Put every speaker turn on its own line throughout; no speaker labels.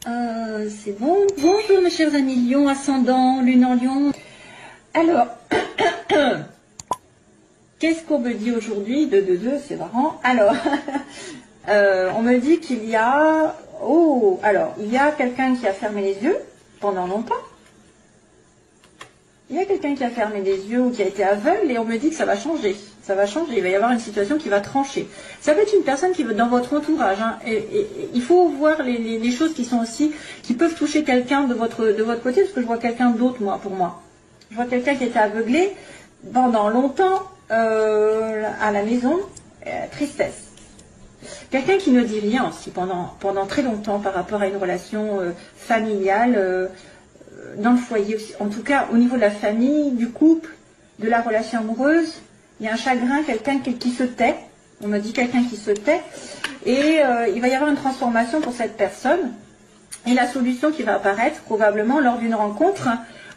C'est bon. Bonjour mes chers amis Lion, ascendant, lune en Lion. Alors, qu'est-ce qu'on me dit aujourd'hui? 2, c'est marrant. Alors, on me dit qu'il y a... Oh, alors, il y a quelqu'un qui a fermé les yeux pendant longtemps. Il y a quelqu'un qui a fermé les yeux ou qui a été aveugle et on me dit que ça va changer. Ça va changer, il va y avoir une situation qui va trancher. Ça peut être une personne qui va dans votre entourage. Hein, et il faut voir les choses qui sont aussi, qui peuvent toucher quelqu'un de votre côté, parce que je vois quelqu'un d'autre, moi, pour moi. Je vois quelqu'un qui était aveuglé pendant longtemps à la maison, tristesse. Quelqu'un qui ne dit rien aussi pendant très longtemps par rapport à une relation familiale, dans le foyer aussi. En tout cas, au niveau de la famille, du couple, de la relation amoureuse, il y a un chagrin, quelqu'un qui se tait. On me dit quelqu'un qui se tait. Et il va y avoir une transformation pour cette personne. Et la solution qui va apparaître probablement lors d'une rencontre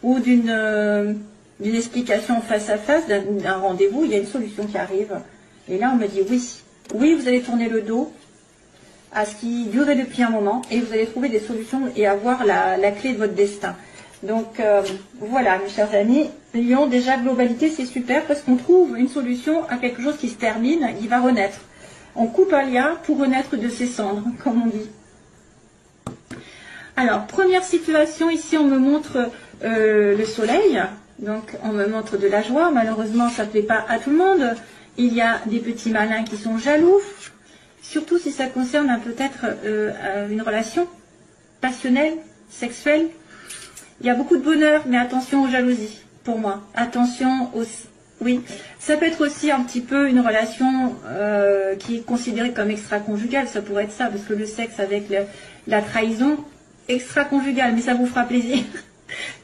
ou d'une explication face à face, d'un rendez-vous, il y a une solution qui arrive. Et là, on me dit oui. Oui, vous allez tourner le dos à ce qui durait depuis un moment et vous allez trouver des solutions et avoir la clé de votre destin. Donc voilà mes chers amis, Lion, déjà globalité c'est super parce qu'on trouve une solution à quelque chose qui se termine, il va renaître. On coupe un lien pour renaître de ses cendres, comme on dit. Alors première situation, ici on me montre le soleil, donc on me montre de la joie, malheureusement ça ne plaît pas à tout le monde. Il y a des petits malins qui sont jaloux, surtout si ça concerne peut-être une relation passionnelle, sexuelle. Il y a beaucoup de bonheur, mais attention aux jalousies, pour moi. Attention aussi. Oui, ça peut être aussi un petit peu une relation qui est considérée comme extra-conjugale. Ça pourrait être ça, parce que le sexe avec la trahison, extra-conjugale, mais ça vous fera plaisir.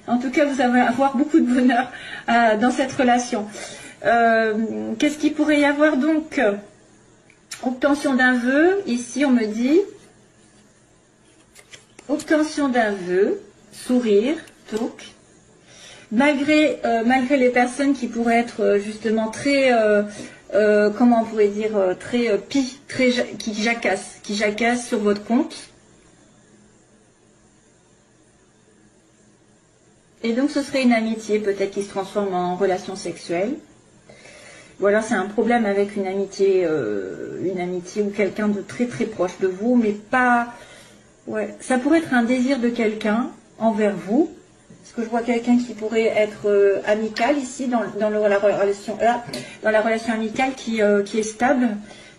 En tout cas, vous allez avoir beaucoup de bonheur dans cette relation. Qu'est-ce qu'il pourrait y avoir donc? Obtention d'un vœu. Ici, on me dit obtention d'un vœu. Sourire, talk. Malgré les personnes qui pourraient être justement très, comment on pourrait dire, très qui jacassent sur votre compte. Et donc ce serait une amitié peut-être qui se transforme en relation sexuelle. Ou alors c'est un problème avec une amitié ou quelqu'un de très très proche de vous, mais pas... Ouais, ça pourrait être un désir de quelqu'un envers vous, parce que je vois quelqu'un qui pourrait être amical ici dans la relation amicale qui est stable,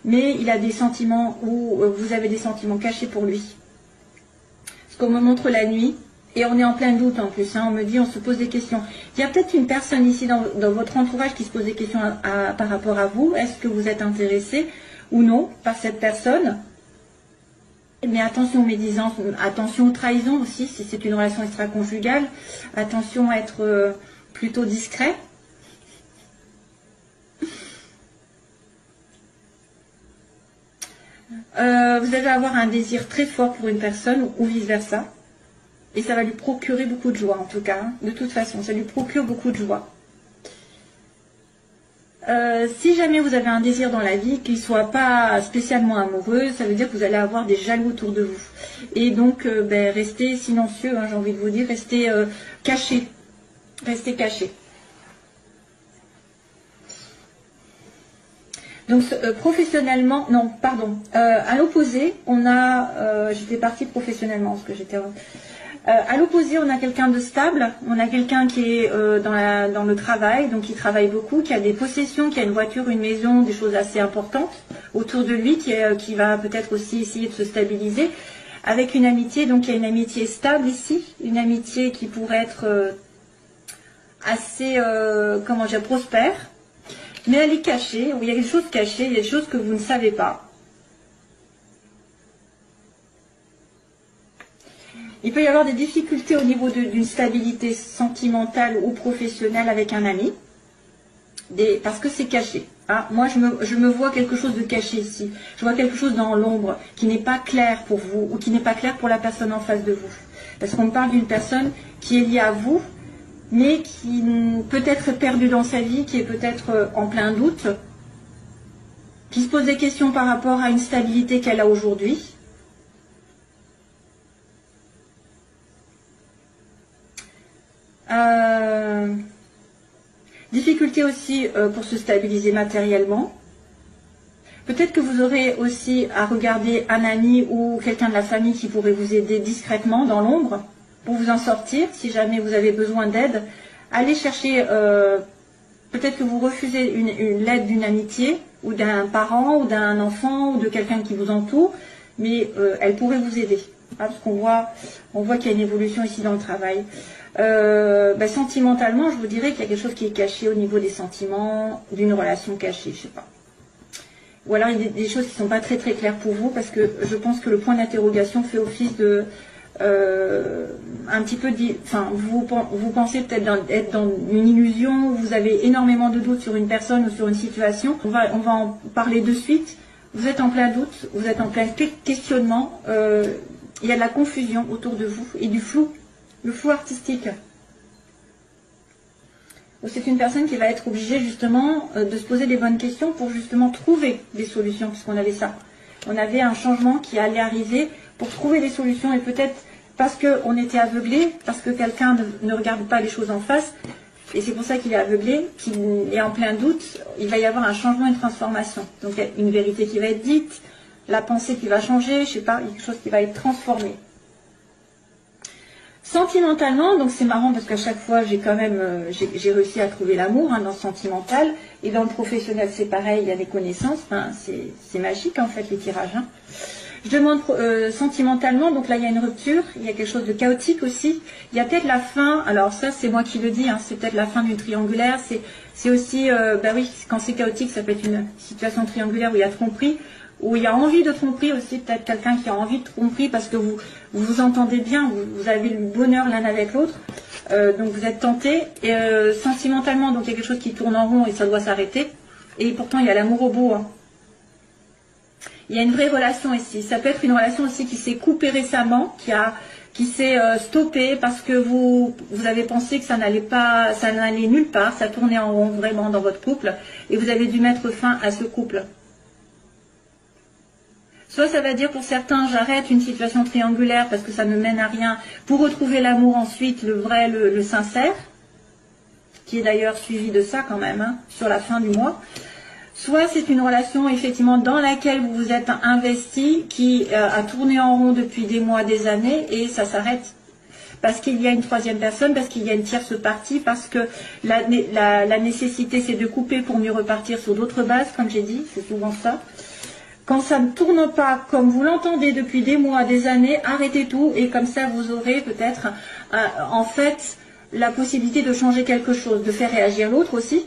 mais il a des sentiments ou vous avez des sentiments cachés pour lui. Parce qu'on me montre la nuit et on est en plein doute en plus, hein, on me dit on se pose des questions. Il y a peut-être une personne ici dans votre entourage qui se pose des questions par rapport à vous. Est-ce que vous êtes intéressé ou non par cette personne? Mais attention aux médisances, attention aux trahisons aussi, si c'est une relation extra-conjugale. Attention à être plutôt discret. Vous allez avoir un désir très fort pour une personne ou vice-versa. Et ça va lui procurer beaucoup de joie en tout cas. Hein. De toute façon, ça lui procure beaucoup de joie. Si jamais vous avez un désir dans la vie qui ne soit pas spécialement amoureux, ça veut dire que vous allez avoir des jaloux autour de vous. Et donc, restez silencieux, hein, j'ai envie de vous dire, restez cachés. Restez cachés. Donc, professionnellement, non, pardon. À l'opposé, on a, j'étais partie professionnellement, parce que j'étais... à l'opposé, on a quelqu'un de stable, on a quelqu'un qui est dans le travail, donc qui travaille beaucoup, qui a des possessions, qui a une voiture, une maison, des choses assez importantes autour de lui, qui va peut-être aussi essayer de se stabiliser, avec une amitié, donc il y a une amitié stable ici, une amitié qui pourrait être assez, comment dire, prospère, mais elle est cachée, il y a des choses cachées, il y a des choses que vous ne savez pas. Il peut y avoir des difficultés au niveau d'une stabilité sentimentale ou professionnelle avec un ami, parce que c'est caché. Hein. Moi, je me vois quelque chose de caché ici. Je vois quelque chose dans l'ombre qui n'est pas clair pour vous ou qui n'est pas clair pour la personne en face de vous. Parce qu'on parle d'une personne qui est liée à vous, mais qui peut être perdue dans sa vie, qui est peut-être en plein doute, qui se pose des questions par rapport à une stabilité qu'elle a aujourd'hui. Difficulté aussi pour se stabiliser matériellement. Peut-être que vous aurez aussi à regarder un ami ou quelqu'un de la famille qui pourrait vous aider discrètement dans l'ombre pour vous en sortir. Si jamais vous avez besoin d'aide, allez chercher, peut-être que vous refusez l'aide d'une amitié ou d'un parent ou d'un enfant ou de quelqu'un qui vous entoure, mais elle pourrait vous aider. Parce qu'on voit qu'il y a une évolution ici dans le travail. Sentimentalement, je vous dirais qu'il y a quelque chose qui est caché au niveau des sentiments, d'une relation cachée, je sais pas. Ou alors il y a des choses qui ne sont pas très très claires pour vous, parce que je pense que le point d'interrogation fait office de un petit peu, vous pensez peut-être être dans une illusion, vous avez énormément de doutes sur une personne ou sur une situation. On va en parler de suite. Vous êtes en plein doute, vous êtes en plein questionnement. Il y a de la confusion autour de vous et du flou, le flou artistique. C'est une personne qui va être obligée justement de se poser des bonnes questions pour justement trouver des solutions, puisqu'on avait ça. On avait un changement qui allait arriver pour trouver des solutions, et peut-être parce qu'on était aveuglé, parce que quelqu'un ne regarde pas les choses en face, et c'est pour ça qu'il est aveuglé, qu'il est en plein doute, il va y avoir un changement, une transformation. Donc il y a une vérité qui va être dite, la pensée qui va changer, je sais pas, quelque chose qui va être transformé. Sentimentalement, donc c'est marrant parce qu'à chaque fois j'ai quand même réussi à trouver l'amour dans le sentimental, et dans le professionnel c'est pareil, il y a des connaissances, c'est magique en fait les tirages. Je demande sentimentalement, donc là il y a une rupture, il y a quelque chose de chaotique aussi, il y a peut-être la fin, alors ça c'est moi qui le dis, c'est peut-être la fin d'une triangulaire, c'est aussi, oui, quand c'est chaotique ça peut être une situation triangulaire où il y a tromperie, où il y a envie de tromperie aussi, peut-être quelqu'un qui a envie de tromperie parce que vous vous entendez bien, vous avez le bonheur l'un avec l'autre, donc vous êtes tenté, et sentimentalement, donc il y a quelque chose qui tourne en rond et ça doit s'arrêter, et pourtant il y a l'amour au bout. Il y a une vraie relation ici, ça peut être une relation aussi qui s'est coupée récemment, qui s'est stoppée parce que vous avez pensé que ça n'allait nulle part, ça tournait en rond vraiment dans votre couple, et vous avez dû mettre fin à ce couple. Soit ça va dire pour certains, j'arrête une situation triangulaire parce que ça ne mène à rien, pour retrouver l'amour ensuite, le vrai, le sincère, qui est d'ailleurs suivi de ça quand même, sur la fin du mois. Soit c'est une relation effectivement dans laquelle vous vous êtes investi, qui a tourné en rond depuis des mois, des années, et ça s'arrête. Parce qu'il y a une troisième personne, parce qu'il y a une tierce partie, parce que la nécessité c'est de couper pour mieux repartir sur d'autres bases, comme j'ai dit, c'est souvent ça. Quand ça ne tourne pas comme vous l'entendez depuis des mois, des années, arrêtez tout, et comme ça vous aurez peut-être en fait la possibilité de changer quelque chose, de faire réagir l'autre aussi.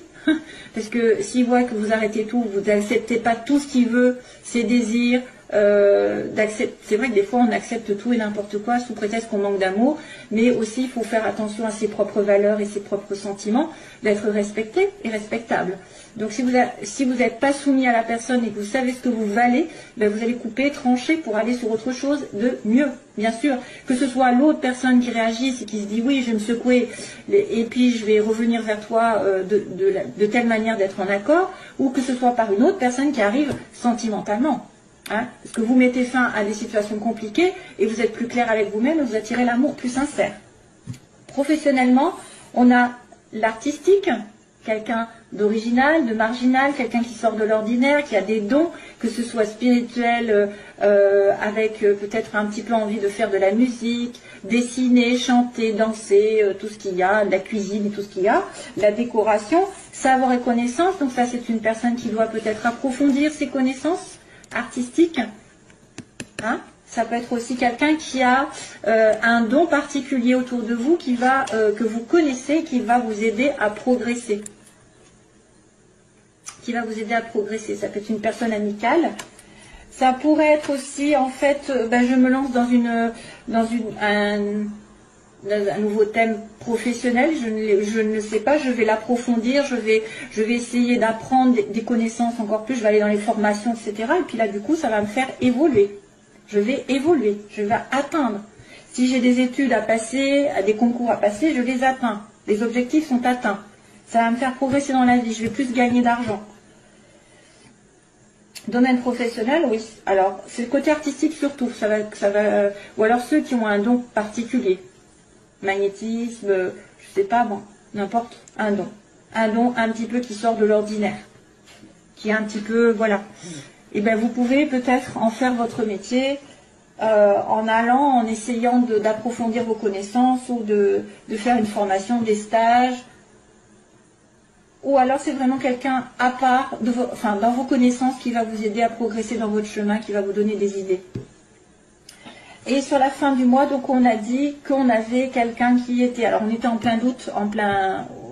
Parce que s'il voit que vous arrêtez tout, vous n'acceptez pas tout ce qu'il veut, ses désirs, c'est vrai que des fois on accepte tout et n'importe quoi sous prétexte qu'on manque d'amour, mais aussi il faut faire attention à ses propres valeurs et ses propres sentiments, d'être respecté et respectable. Donc si vous n'êtes pas soumis à la personne et que vous savez ce que vous valez, vous allez couper, trancher pour aller sur autre chose de mieux. Bien sûr, que ce soit l'autre personne qui réagisse et qui se dit oui, je vais me secouer et puis je vais revenir vers toi de telle manière d'être en accord, ou que ce soit par une autre personne qui arrive sentimentalement. Parce que vous mettez fin à des situations compliquées et vous êtes plus clair avec vous-même et vous attirez l'amour plus sincère. Professionnellement, on a l'artistique, quelqu'un d'original, de marginal, quelqu'un qui sort de l'ordinaire, qui a des dons, que ce soit spirituel, avec peut-être un petit peu envie de faire de la musique, dessiner, chanter, danser, tout ce qu'il y a, de la cuisine et tout ce qu'il y a, la décoration, savoir et connaissance. Donc ça c'est une personne qui doit peut-être approfondir ses connaissances artistiques. Ça peut être aussi quelqu'un qui a un don particulier autour de vous que vous connaissez, qui va vous aider à progresser. Ça peut être une personne amicale. Ça pourrait être aussi, en fait, je me lance dans un nouveau thème professionnel. Je ne le sais pas, je vais l'approfondir, je vais essayer d'apprendre des connaissances encore plus, je vais aller dans les formations, etc. Et puis là, du coup, ça va me faire évoluer. Je vais évoluer, je vais atteindre. Si j'ai des études à passer, des concours à passer, je les atteins. Les objectifs sont atteints. Ça va me faire progresser dans la vie, je vais plus gagner d'argent. Domaine professionnel, oui. Alors, c'est le côté artistique surtout. Ou alors ceux qui ont un don particulier. Magnétisme, je sais pas, n'importe, un don. un don un petit peu qui sort de l'ordinaire, qui est un petit peu, voilà. Et bien vous pouvez peut-être en faire votre métier en allant, en essayant d'approfondir vos connaissances ou de faire une formation, des stages. Ou alors c'est vraiment quelqu'un à part, enfin, dans vos connaissances qui va vous aider à progresser dans votre chemin, qui va vous donner des idées. Et sur la fin du mois, donc on a dit qu'on avait quelqu'un qui était, alors on était en plein doute,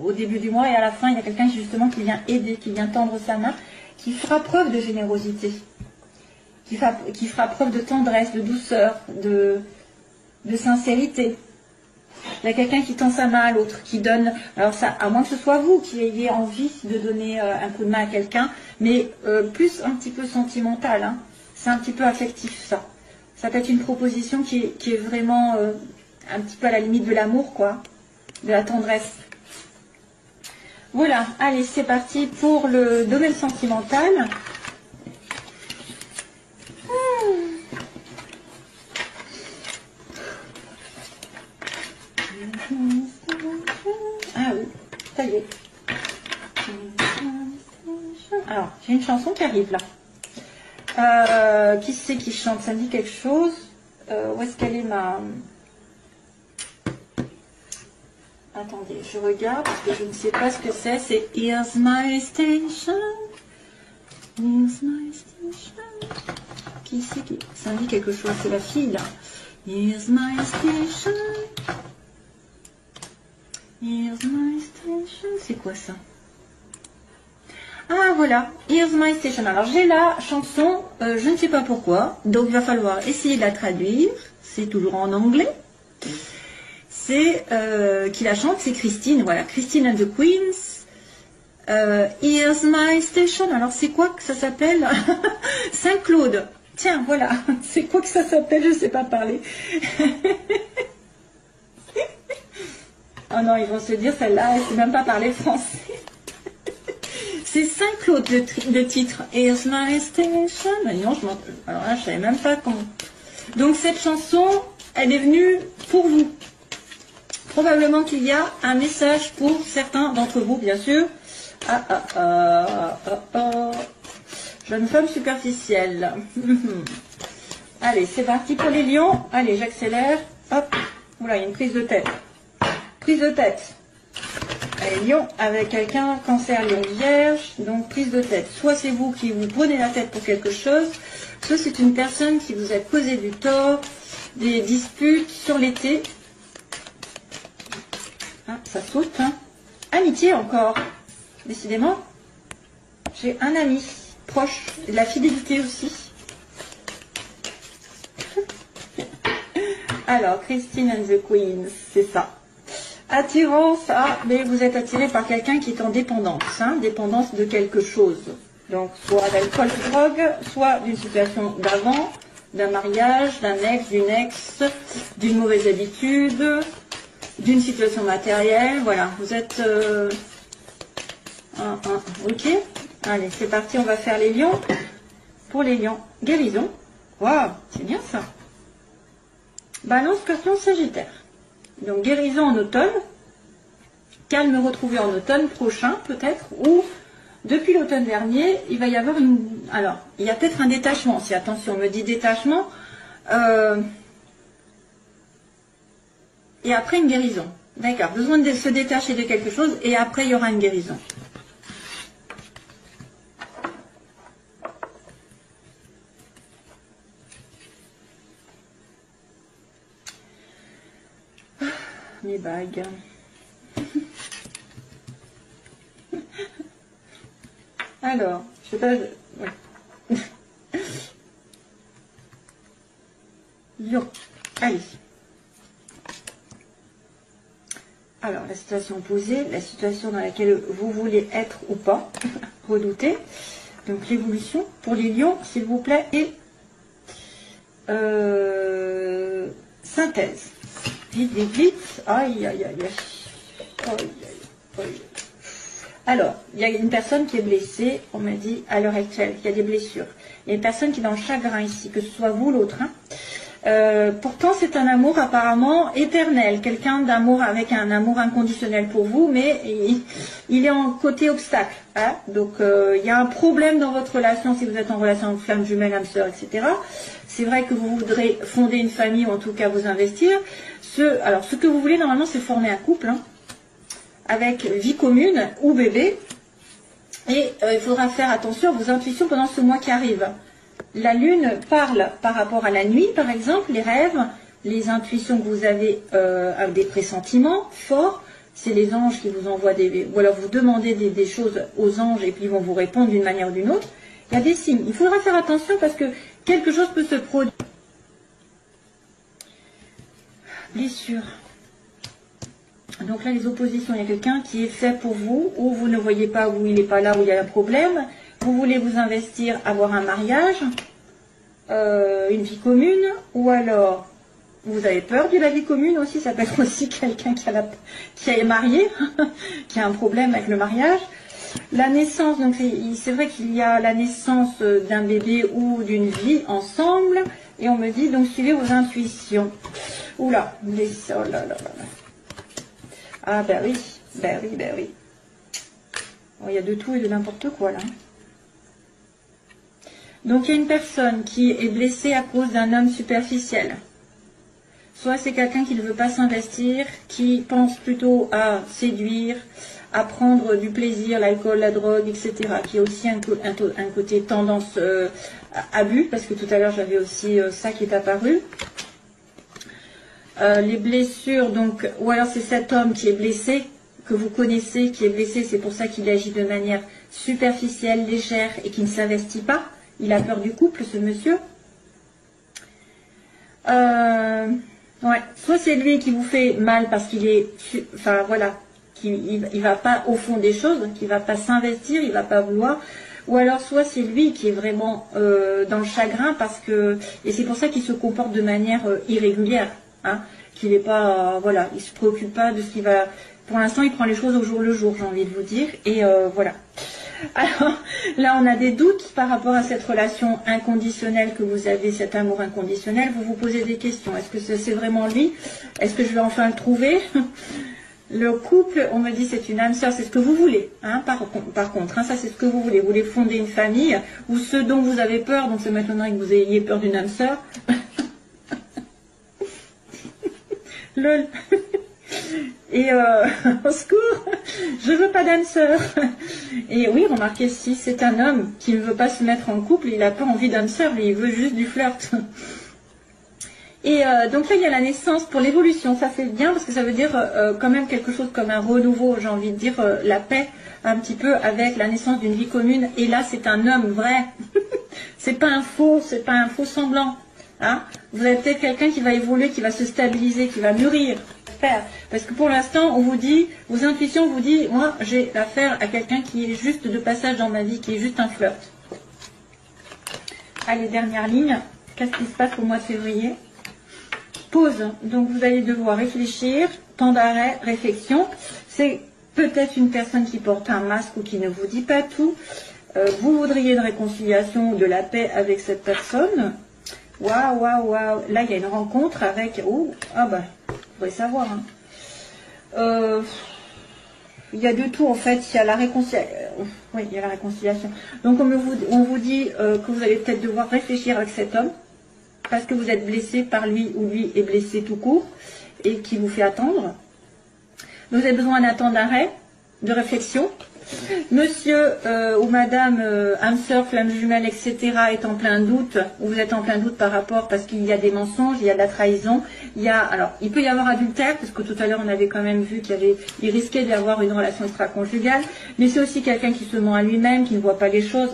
au début du mois, et à la fin il y a quelqu'un justement qui vient aider, qui vient tendre sa main, qui fera preuve de générosité, qui fera preuve de tendresse, de douceur, de sincérité. Il y a quelqu'un qui tend sa main à l'autre, qui donne, alors ça, à moins que ce soit vous qui ayez envie de donner un coup de main à quelqu'un, mais plus un petit peu sentimental, hein. C'est un petit peu affectif ça. Ça peut être une proposition qui est vraiment un petit peu à la limite de l'amour, quoi, de la tendresse. Voilà, allez, c'est parti pour le domaine sentimental. Ah oui, ça y est. Alors, j'ai une chanson qui arrive là. Qui c'est qui chante? Ça me dit quelque chose. Où est-ce qu'elle est ma... Attendez, je regarde parce que je ne sais pas ce que c'est. C'est Here's My Station. Here's My Station. Qui c'est qui... Ça me dit quelque chose. C'est la fille là. Here's My Station. Here's My Station. C'est quoi ça? Ah voilà, Here's My Station. Alors j'ai la chanson, je ne sais pas pourquoi, donc il va falloir essayer de la traduire. C'est toujours en anglais. C'est qui la chante, c'est Christine. Voilà, Christine and the Queens. Here's My Station. Alors c'est quoi que ça s'appelle? Saint-Claude. Tiens, voilà, c'est quoi que ça s'appelle? Je ne sais pas parler. Oh non, ils vont se dire, celle-là, elle ne sait même pas parler français. C'est Saint-Claude le titre. Here's My Station. Non, alors là, je ne savais même pas comment. Donc cette chanson, elle est venue pour vous. Probablement qu'il y a un message pour certains d'entre vous, bien sûr. Jeune femme superficielle. Allez, c'est parti pour les lions. Allez, j'accélère. Hop. Oula, il y a une prise de tête. Prise de tête. Allez, lion avec quelqu'un, cancer, lion, vierge, donc prise de tête. Soit c'est vous qui vous prenez la tête pour quelque chose, soit c'est une personne qui vous a causé du tort, des disputes sur l'été. Ah, ça saute, hein. Amitié encore. Décidément, j'ai un ami proche, de la fidélité aussi. Alors, Christine and the Queens, c'est ça. Attirance, mais vous êtes attiré par quelqu'un qui est en dépendance, hein, dépendance de quelque chose. Donc, soit d'alcool, de drogue, soit d'une situation d'avant, d'un mariage, d'un ex, d'une mauvaise habitude, d'une situation matérielle. Voilà, vous êtes... ok. Allez, c'est parti, on va faire les lions. Pour les lions, guérison. Waouh, c'est bien ça. Balance, Scorpion, Sagittaire. Donc guérison en automne, calme retrouvé en automne prochain peut-être, ou depuis l'automne dernier, il va y avoir une... Alors, il y a peut-être un détachement, si attention, on me dit détachement, et après une guérison. D'accord, besoin de se détacher de quelque chose, et après il y aura une guérison. Mes bagues. Alors, je sais pas... Ouais. Lion. Allez. Alors, la situation posée, la situation dans laquelle vous voulez être ou pas, redouter. Donc, l'évolution pour les lions, s'il vous plaît, et synthèse. Vite, vite, vite. Aïe, aïe, aïe, aïe. Aïe, aïe, aïe. Alors, il y a une personne qui est blessée, on m'a dit, à l'heure actuelle, il y a des blessures. Il y a une personne qui est dans le chagrin ici, que ce soit vous ou l'autre. Hein. Pourtant, c'est un amour apparemment éternel, quelqu'un d'amour avec un amour inconditionnel pour vous, mais il est en côté obstacle. Hein. Donc, il y a un problème dans votre relation si vous êtes en relation avec flamme jumelle, âme sœur, etc. C'est vrai que vous voudrez fonder une famille ou en tout cas vous investir. Alors, ce que vous voulez normalement, c'est former un couple hein, avec vie commune ou bébé. Et il faudra faire attention à vos intuitions pendant ce mois qui arrive. La lune parle par rapport à la nuit, par exemple, les rêves, les intuitions que vous avez, des pressentiments forts. C'est les anges qui vous envoient ou alors vous demandez des choses aux anges et puis ils vont vous répondre d'une manière ou d'une autre. Il y a des signes. Il faudra faire attention parce que quelque chose peut se produire. Blessure. Donc là, les oppositions, il y a quelqu'un qui est fait pour vous, ou vous ne voyez pas, où il n'est pas là, où il y a un problème. Vous voulez vous investir, avoir un mariage, une vie commune, ou alors vous avez peur de la vie commune aussi. Ça peut être aussi quelqu'un qui est marié, qui a un problème avec le mariage. La naissance, donc c'est vrai qu'il y a la naissance d'un bébé ou d'une vie ensemble, et on me dit donc suivez vos intuitions. Oula, oh là là là. Ah ben oui, ben oui, ben oui. Bon, il y a de tout et de n'importe quoi là. Donc il y a une personne qui est blessée à cause d'un homme superficiel. Soit c'est quelqu'un qui ne veut pas s'investir, qui pense plutôt à séduire, à prendre du plaisir, l'alcool, la drogue, etc. Qui a aussi un côté tendance abus, parce que tout à l'heure j'avais aussi ça qui est apparu. Les blessures, donc, ou alors c'est cet homme qui est blessé, que vous connaissez, qui est blessé, c'est pour ça qu'il agit de manière superficielle, légère et qui ne s'investit pas. Il a peur du couple, ce monsieur. Ouais. Soit c'est lui qui vous fait mal parce qu'il est, enfin voilà, il va pas au fond des choses, qu'il va pas s'investir, il va pas vouloir. Ou alors soit c'est lui qui est vraiment dans le chagrin parce que, et c'est pour ça qu'il se comporte de manière irrégulière. Hein, qu'il n'est pas, voilà, il se préoccupe pas de ce qu'il va. Pour l'instant, il prend les choses au jour le jour, j'ai envie de vous dire. Et voilà. Alors là, on a des doutes par rapport à cette relation inconditionnelle que vous avez, cet amour inconditionnel. Vous vous posez des questions. Est-ce que c'est vraiment lui? Est-ce que je vais enfin le trouver? Le couple, on me dit, c'est une âme sœur, c'est ce que vous voulez. Hein, par contre, hein, ça c'est ce que vous voulez. Vous voulez fonder une famille, ou ce dont vous avez peur, donc ça m'étonnerait que vous ayez peur d'une âme sœur. Lol. Et au secours, je veux pas d'âme sœur. Et oui, remarquez, si c'est un homme qui ne veut pas se mettre en couple, il n'a pas envie d'âme sœur, il veut juste du flirt. Et donc là, il y a la naissance pour l'évolution. Ça c'est bien parce que ça veut dire quand même quelque chose comme un renouveau, j'ai envie de dire la paix un petit peu avec la naissance d'une vie commune. Et là, c'est un homme vrai. c'est pas un faux semblant. Hein, vous avez peut-être quelqu'un qui va évoluer, qui va se stabiliser, qui va mûrir. Parce que pour l'instant, on vous dit, vos intuitions vous disent, moi, j'ai affaire à quelqu'un qui est juste de passage dans ma vie, qui est juste un flirt. Allez, dernière ligne. Qu'est-ce qui se passe au mois de février? Pause. Donc, vous allez devoir réfléchir. Temps d'arrêt, réflexion. C'est peut-être une personne qui porte un masque ou qui ne vous dit pas tout. Vous voudriez une réconciliation ou de la paix avec cette personne. Waouh, waouh, waouh. Là, il y a une rencontre avec... Oh, ah bah, vous pouvez savoir. Hein. Il y a de tout, en fait. Il y a la réconciliation. Oui, il y a la réconciliation. Donc, on vous dit que vous allez peut-être devoir réfléchir avec cet homme parce que vous êtes blessé par lui ou lui est blessé tout court et qui vous fait attendre. Vous avez besoin d'un temps d'arrêt, de réflexion. Monsieur ou madame âme sœur, flamme jumelle, etc. est en plein doute, ou vous êtes en plein doute par rapport parce qu'il y a des mensonges, il y a de la trahison, alors il peut y avoir adultère, parce que tout à l'heure on avait quand même vu il risquait d'y avoir une relation extra-conjugale, mais c'est aussi quelqu'un qui se ment à lui-même, qui ne voit pas les choses,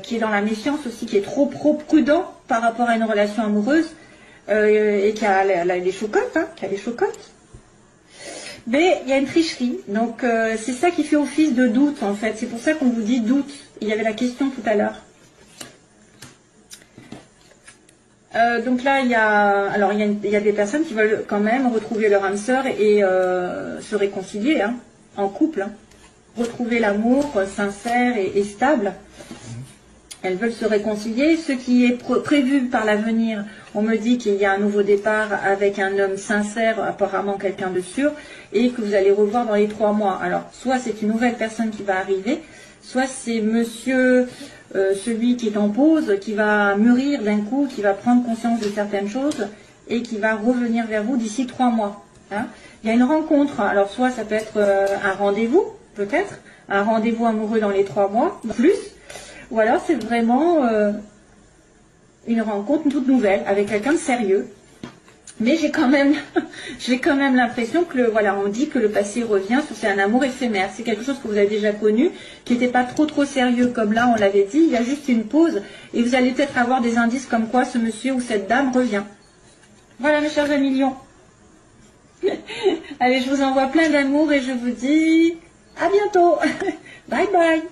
qui est dans la méfiance aussi, qui est trop prudent par rapport à une relation amoureuse, et qui a les chocottes, hein, qui a les chocottes. Mais il y a une tricherie, donc c'est ça qui fait office de doute en fait, c'est pour ça qu'on vous dit doute. Il y avait la question tout à l'heure. Donc là, il y a des personnes qui veulent quand même retrouver leur âme sœur et se réconcilier hein, en couple, hein. Retrouver l'amour sincère et stable. Elles veulent se réconcilier. Ce qui est prévu par l'avenir, on me dit qu'il y a un nouveau départ avec un homme sincère, apparemment quelqu'un de sûr, et que vous allez revoir dans les 3 mois. Alors, soit c'est une nouvelle personne qui va arriver, soit c'est monsieur, celui qui est en pause, qui va mûrir d'un coup, qui va prendre conscience de certaines choses, et qui va revenir vers vous d'ici 3 mois. Hein. Il y a une rencontre, alors soit ça peut être un rendez-vous, peut-être, un rendez-vous amoureux dans les 3 mois, plus, ou alors c'est vraiment une rencontre toute nouvelle avec quelqu'un de sérieux. Mais j'ai quand même l'impression que voilà, on dit que le passé revient, c'est un amour éphémère. C'est quelque chose que vous avez déjà connu, qui n'était pas trop sérieux comme là, on l'avait dit. Il y a juste une pause et vous allez peut-être avoir des indices comme quoi ce monsieur ou cette dame revient. Voilà mes chers amis lions. Allez, je vous envoie plein d'amour et je vous dis à bientôt. Bye bye.